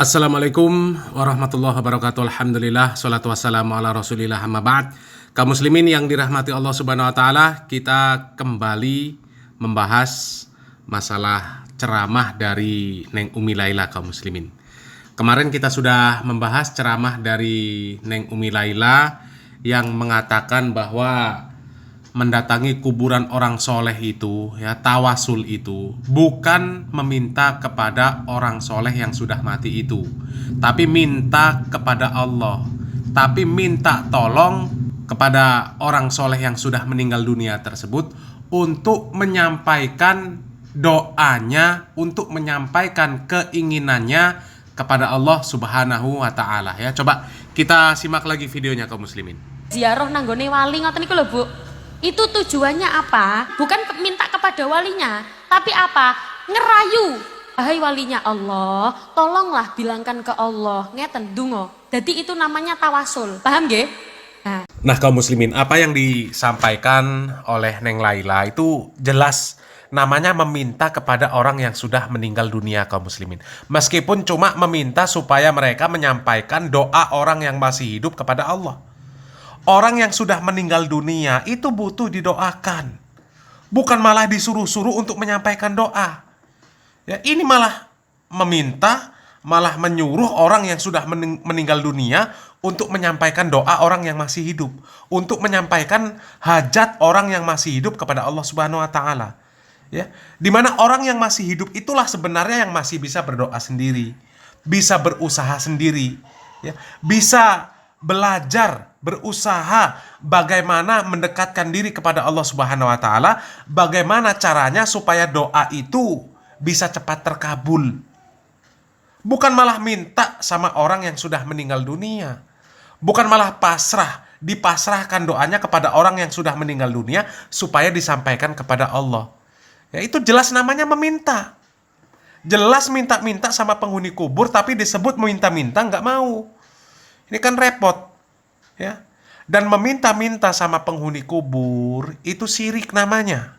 Assalamualaikum warahmatullahi wabarakatuh. Alhamdulillah, salatu wassalamu ala rasulillah, amma ba'd. Kaum muslimin yang dirahmati Allah subhanahu wa ta'ala, kita kembali membahas masalah ceramah dari Neng Umi Laila, kaum muslimin. Kemarin kita sudah membahas ceramah dari Neng Umi Laila yang mengatakan bahwa mendatangi kuburan orang soleh itu, ya, tawasul itu bukan meminta kepada orang soleh yang sudah mati itu, tapi minta kepada Allah, tapi minta tolong kepada orang soleh yang sudah meninggal dunia tersebut untuk menyampaikan doanya, untuk menyampaikan keinginannya kepada Allah subhanahu wa ta'ala. Ya, coba kita simak lagi videonya, kaum muslimin. Ziarah nanggone wali ngoten niku lho, Bu. Itu tujuannya apa? Bukan minta kepada walinya, tapi apa? Ngerayu. Hai walinya Allah, tolonglah bilangkan ke Allah, ngeten dungo. Jadi itu namanya tawasul. Paham nggih? Nah, kaum muslimin, apa yang disampaikan oleh Neng Laila itu jelas namanya meminta kepada orang yang sudah meninggal dunia, kaum muslimin. Meskipun cuma meminta supaya mereka menyampaikan doa orang yang masih hidup kepada Allah. Orang yang sudah meninggal dunia itu butuh didoakan, bukan malah disuruh-suruh untuk menyampaikan doa. Ya, ini malah meminta, malah menyuruh orang yang sudah meninggal dunia untuk menyampaikan doa orang yang masih hidup, untuk menyampaikan hajat orang yang masih hidup kepada Allah Subhanahu wa taala. Ya, di mana orang yang masih hidup itulah sebenarnya yang masih bisa berdoa sendiri, bisa berusaha sendiri, ya, bisa belajar, berusaha bagaimana mendekatkan diri kepada Allah Subhanahu wa taala, bagaimana caranya supaya doa itu bisa cepat terkabul. Bukan malah minta sama orang yang sudah meninggal dunia. Bukan malah dipasrahkan doanya kepada orang yang sudah meninggal dunia supaya disampaikan kepada Allah. Ya, itu jelas namanya meminta. Jelas minta-minta sama penghuni kubur, tapi disebut minta-minta nggak mau. Ini kan repot, ya. Dan meminta-minta sama penghuni kubur itu syirik namanya.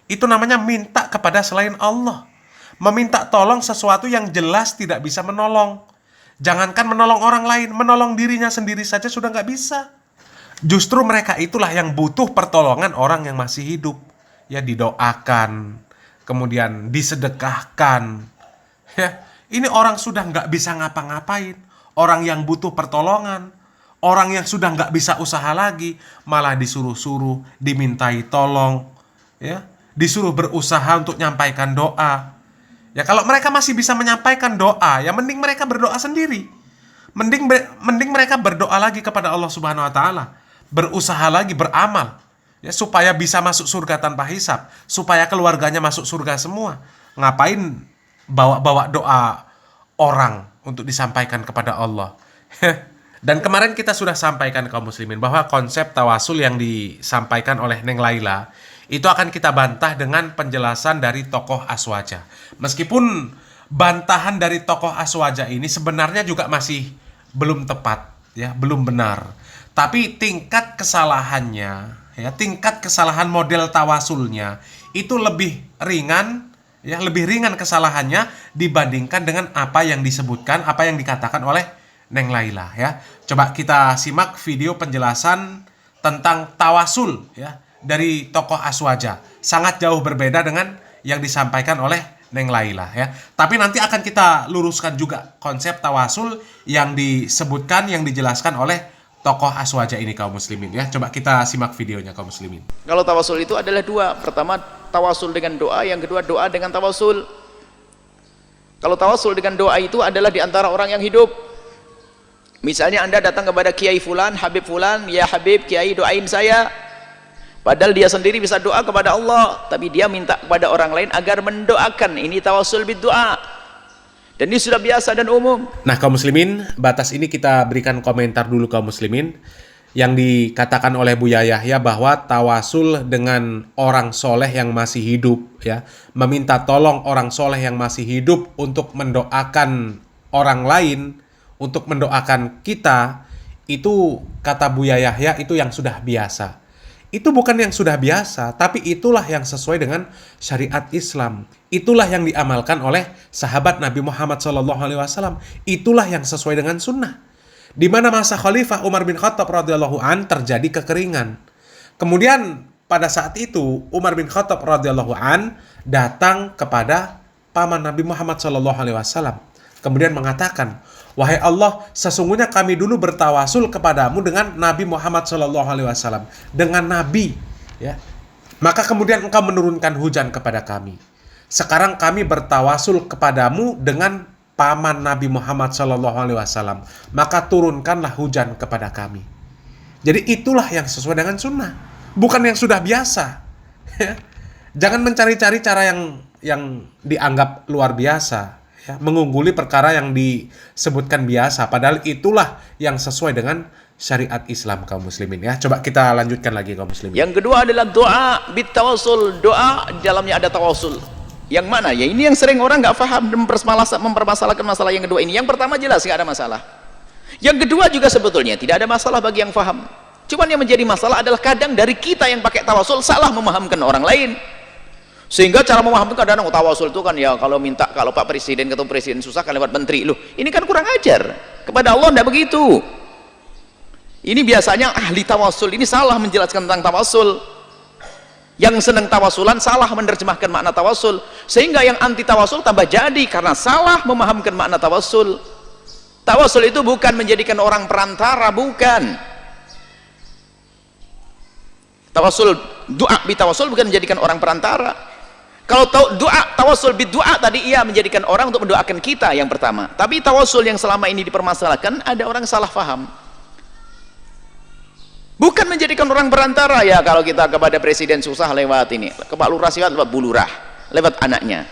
Itu namanya minta kepada selain Allah. Meminta tolong sesuatu yang jelas tidak bisa menolong. Jangankan menolong orang lain, menolong dirinya sendiri saja sudah nggak bisa. Justru mereka itulah yang butuh pertolongan orang yang masih hidup. Ya, didoakan, kemudian disedekahkan. Ya, ini orang sudah nggak bisa ngapa-ngapain. Orang yang butuh pertolongan, orang yang sudah nggak bisa usaha lagi, malah disuruh-suruh, dimintai tolong, ya, disuruh berusaha untuk menyampaikan doa. Ya, kalau mereka masih bisa menyampaikan doa, ya mending mereka berdoa sendiri. Mending mereka berdoa lagi kepada Allah Subhanahu wa taala, berusaha lagi, beramal, ya, supaya bisa masuk surga tanpa hisab, supaya keluarganya masuk surga semua. Ngapain bawa-bawa doa orang untuk disampaikan kepada Allah? Dan kemarin kita sudah sampaikan kaum muslimin bahwa konsep tawasul yang disampaikan oleh Neng Laila itu akan kita bantah dengan penjelasan dari tokoh Aswaja. Meskipun bantahan dari tokoh Aswaja ini sebenarnya juga masih belum tepat, ya, belum benar. Tapi tingkat kesalahannya, ya, tingkat kesalahan model tawasulnya itu lebih ringan, ya, lebih ringan kesalahannya dibandingkan dengan apa yang disebutkan, apa yang dikatakan oleh Neng Laila, ya. Coba kita simak video penjelasan tentang tawasul, ya, dari tokoh Aswaja. Sangat jauh berbeda dengan yang disampaikan oleh Neng Laila, ya. Tapi nanti akan kita luruskan juga konsep tawasul yang disebutkan, yang dijelaskan oleh tokoh Aswaja ini, kaum muslimin, ya. Coba kita simak videonya, kaum muslimin. Kalau tawasul itu adalah dua. Pertama tawasul dengan doa, yang kedua doa dengan tawasul. Kalau tawasul dengan doa itu adalah di antara orang yang hidup. Misalnya Anda datang kepada Kiai Fulan, Habib Fulan, ya Habib, Kiai doain saya. Padahal dia sendiri bisa doa kepada Allah, tapi dia minta kepada orang lain agar mendoakan. Ini tawasul bid-doa. Dan ini sudah biasa dan umum. Nah, kaum muslimin, batas ini kita berikan komentar dulu, kaum muslimin. Yang dikatakan oleh Buya Yahya bahwa tawasul dengan orang soleh yang masih hidup, ya, meminta tolong orang soleh yang masih hidup untuk mendoakan orang lain, untuk mendoakan kita, itu kata Buya Yahya itu yang sudah biasa. Itu bukan yang sudah biasa, tapi itulah yang sesuai dengan syariat Islam. Itulah yang diamalkan oleh sahabat Nabi Muhammad SAW. Itulah yang sesuai dengan sunnah. Di mana masa Khalifah Umar bin Khattab radhiyallahu an terjadi kekeringan. Kemudian pada saat itu Umar bin Khattab radhiyallahu an datang kepada paman Nabi Muhammad SAW. Kemudian mengatakan, wahai Allah, sesungguhnya kami dulu bertawasul kepadamu dengan Nabi Muhammad SAW, dengan Nabi, ya. Maka kemudian engkau menurunkan hujan kepada kami. Sekarang kami bertawasul kepadamu dengan paman Nabi Muhammad SAW, maka turunkanlah hujan kepada kami. Jadi itulah yang sesuai dengan sunnah, bukan yang sudah biasa. Jangan mencari-cari cara yang dianggap luar biasa. Ya, mengungguli perkara yang disebutkan biasa, padahal itulah yang sesuai dengan syariat Islam kaum muslimin, ya. Coba kita lanjutkan lagi kaum muslimin. Yang kedua adalah doa bitawassul, doa di dalamnya ada tawasul. Yang mana? Ya ini yang sering orang nggak paham dan mempermasalahkan masalah yang kedua ini. Yang pertama jelas nggak ada masalah. Yang kedua juga sebetulnya tidak ada masalah bagi yang paham. Cuman yang menjadi masalah adalah kadang dari kita yang pakai tawasul salah memahamkan orang lain. Sehingga cara memahami kadang tawasul itu kan ya kalau minta, kalau Pak Presiden ketemu Presiden susah kan lewat menteri. Loh, ini kan kurang ajar. Kepada Allah tidak begitu. Ini biasanya ahli tawasul ini salah menjelaskan tentang tawasul. Yang senang tawasulan salah menerjemahkan makna tawasul. Sehingga yang anti tawasul tambah jadi karena salah memahamkan makna tawasul. Tawasul itu bukan menjadikan orang perantara, bukan. Tawasul, doa bitawasul bukan menjadikan orang perantara. Kalau doa tawasul bidua tadi ia menjadikan orang untuk mendoakan kita yang pertama. Tapi tawasul yang selama ini dipermasalahkan ada orang salah faham. Bukan menjadikan orang perantara ya kalau kita kepada presiden susah lewat ini, ke Pak Lurah lewat Bu Lurah, lewat anaknya.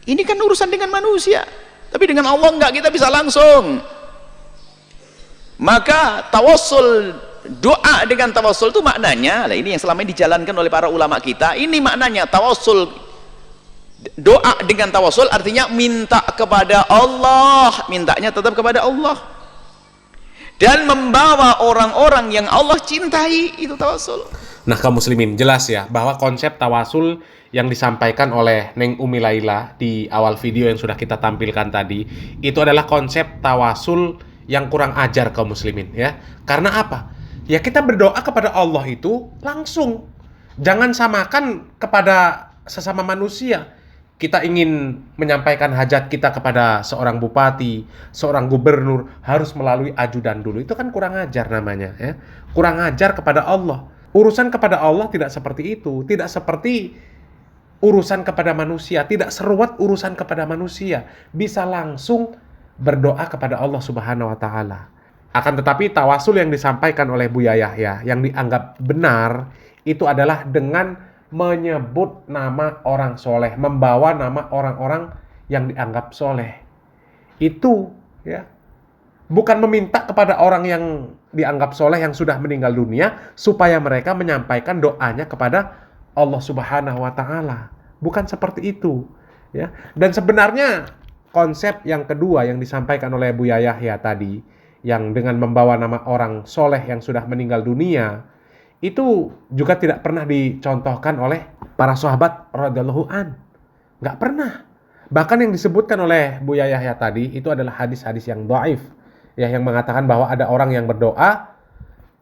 Ini kan urusan dengan manusia. Tapi dengan Allah enggak, kita bisa langsung. Maka tawasul, doa dengan tawasul itu maknanya, lah ini yang selama ini dijalankan oleh para ulama kita. Ini maknanya tawasul. Doa dengan tawasul artinya minta kepada Allah, mintanya tetap kepada Allah, dan membawa orang-orang yang Allah cintai, itu tawasul. Nah kaum muslimin, jelas ya bahwa konsep tawasul yang disampaikan oleh Neng Umi Laila di awal video yang sudah kita tampilkan tadi, itu adalah konsep tawasul yang kurang ajar kaum muslimin, ya. Karena apa? Ya kita berdoa kepada Allah itu langsung, jangan samakan kepada sesama manusia. Kita ingin menyampaikan hajat kita kepada seorang bupati, seorang gubernur, harus melalui ajudan dulu. Itu kan kurang ajar namanya, ya. Kurang ajar kepada Allah. Urusan kepada Allah tidak seperti itu. Tidak seperti urusan kepada manusia. Tidak seruat urusan kepada manusia. Bisa langsung berdoa kepada Allah Subhanahu wa Ta'ala. Akan tetapi tawasul yang disampaikan oleh Buya Yahya yang dianggap benar itu adalah dengan menyebut nama orang soleh, membawa nama orang-orang yang dianggap soleh. Itu ya, bukan meminta kepada orang yang dianggap soleh yang sudah meninggal dunia supaya mereka menyampaikan doanya kepada Allah Subhanahu wa Ta'ala. Bukan seperti itu, ya. Dan sebenarnya konsep yang kedua yang disampaikan oleh Buya Yahya tadi, yang dengan membawa nama orang soleh yang sudah meninggal dunia, itu juga tidak pernah dicontohkan oleh para sahabat radhiyallahu an. Nggak pernah. Bahkan yang disebutkan oleh Buya Yahya tadi itu adalah hadis-hadis yang dhaif, ya, yang mengatakan bahwa ada orang yang berdoa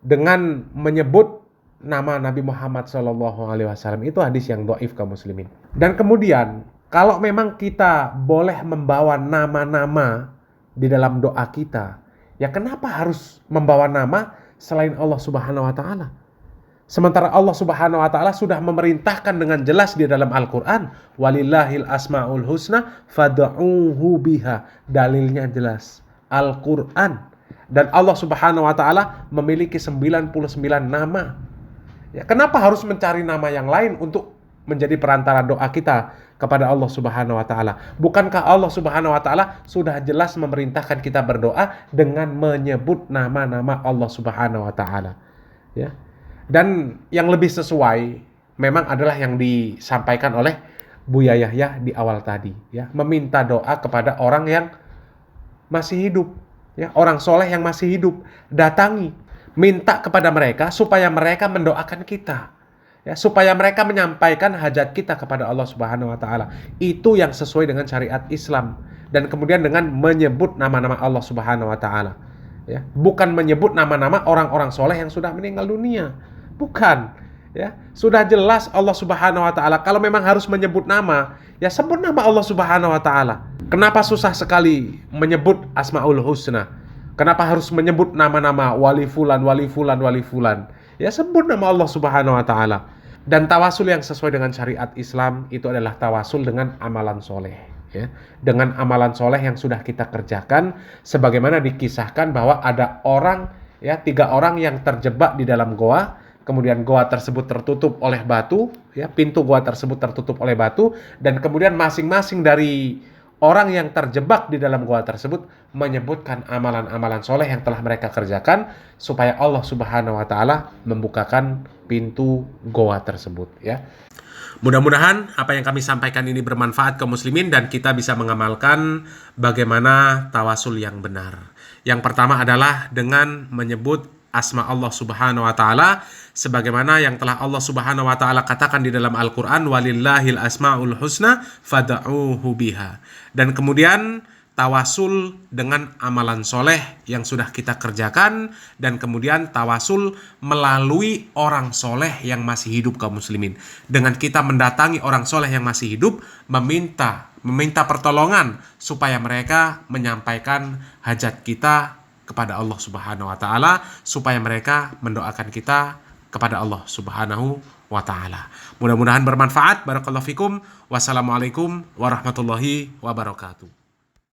dengan menyebut nama Nabi Muhammad SAW. Itu hadis yang dhaif kaum muslimin. Dan kemudian kalau memang kita boleh membawa nama-nama di dalam doa kita, ya kenapa harus membawa nama selain Allah Subhanahu wa Ta'ala? Sementara Allah Subhanahu wa Ta'ala sudah memerintahkan dengan jelas di dalam Al-Quran, walillahil asma'ul husna fad'uhu biha. Dalilnya jelas, Al-Quran. Dan Allah Subhanahu wa Ta'ala memiliki 99 nama. Ya, kenapa harus mencari nama yang lain untuk menjadi perantara doa kita kepada Allah Subhanahu wa Ta'ala? Bukankah Allah Subhanahu wa Ta'ala sudah jelas memerintahkan kita berdoa dengan menyebut nama-nama Allah Subhanahu wa Ta'ala, ya? Dan yang lebih sesuai memang adalah yang disampaikan oleh Buya Yahya di awal tadi, ya, meminta doa kepada orang yang masih hidup, ya, orang soleh yang masih hidup. Datangi, minta kepada mereka supaya mereka mendoakan kita. Ya, supaya mereka menyampaikan hajat kita kepada Allah Subhanahu wa taala. Itu yang sesuai dengan syariat Islam, dan kemudian dengan menyebut nama-nama Allah Subhanahu wa taala. Ya, bukan menyebut nama-nama orang-orang soleh yang sudah meninggal dunia. Bukan. Ya, sudah jelas Allah Subhanahu wa taala. Kalau memang harus menyebut nama, ya sebut nama Allah Subhanahu wa taala. Kenapa susah sekali menyebut Asmaul Husna? Kenapa harus menyebut nama-nama wali fulan, wali fulan, wali fulan? Ya sebut nama Allah Subhanahu wa taala. Dan tawasul yang sesuai dengan syariat Islam itu adalah tawasul dengan amalan soleh, ya, dengan amalan soleh yang sudah kita kerjakan, sebagaimana dikisahkan bahwa ada orang, ya, 3 orang yang terjebak di dalam goa, kemudian goa tersebut tertutup oleh batu, ya, pintu goa tersebut tertutup oleh batu, dan kemudian masing-masing dari orang yang terjebak di dalam goa tersebut menyebutkan amalan-amalan soleh yang telah mereka kerjakan supaya Allah Subhanahu wa taala membukakan pintu goa tersebut, ya. Mudah-mudahan apa yang kami sampaikan ini bermanfaat kaum muslimin dan kita bisa mengamalkan bagaimana tawasul yang benar. Yang pertama adalah dengan menyebut asma Allah Subhanahu wa taala sebagaimana yang telah Allah Subhanahu wa taala katakan di dalam Al-Qur'an, walillahil asmaul husna fad'uuhu biha. Dan kemudian tawasul dengan amalan soleh yang sudah kita kerjakan, dan kemudian tawasul melalui orang soleh yang masih hidup kaum muslimin. Dengan kita mendatangi orang soleh yang masih hidup, meminta pertolongan supaya mereka menyampaikan hajat kita kepada Allah Subhanahu wa taala, supaya mereka mendoakan kita kepada Allah Subhanahu wa taala. Mudah-mudahan bermanfaat. Barakallahu fikum. Wassalamualaikum warahmatullahi wabarakatuh.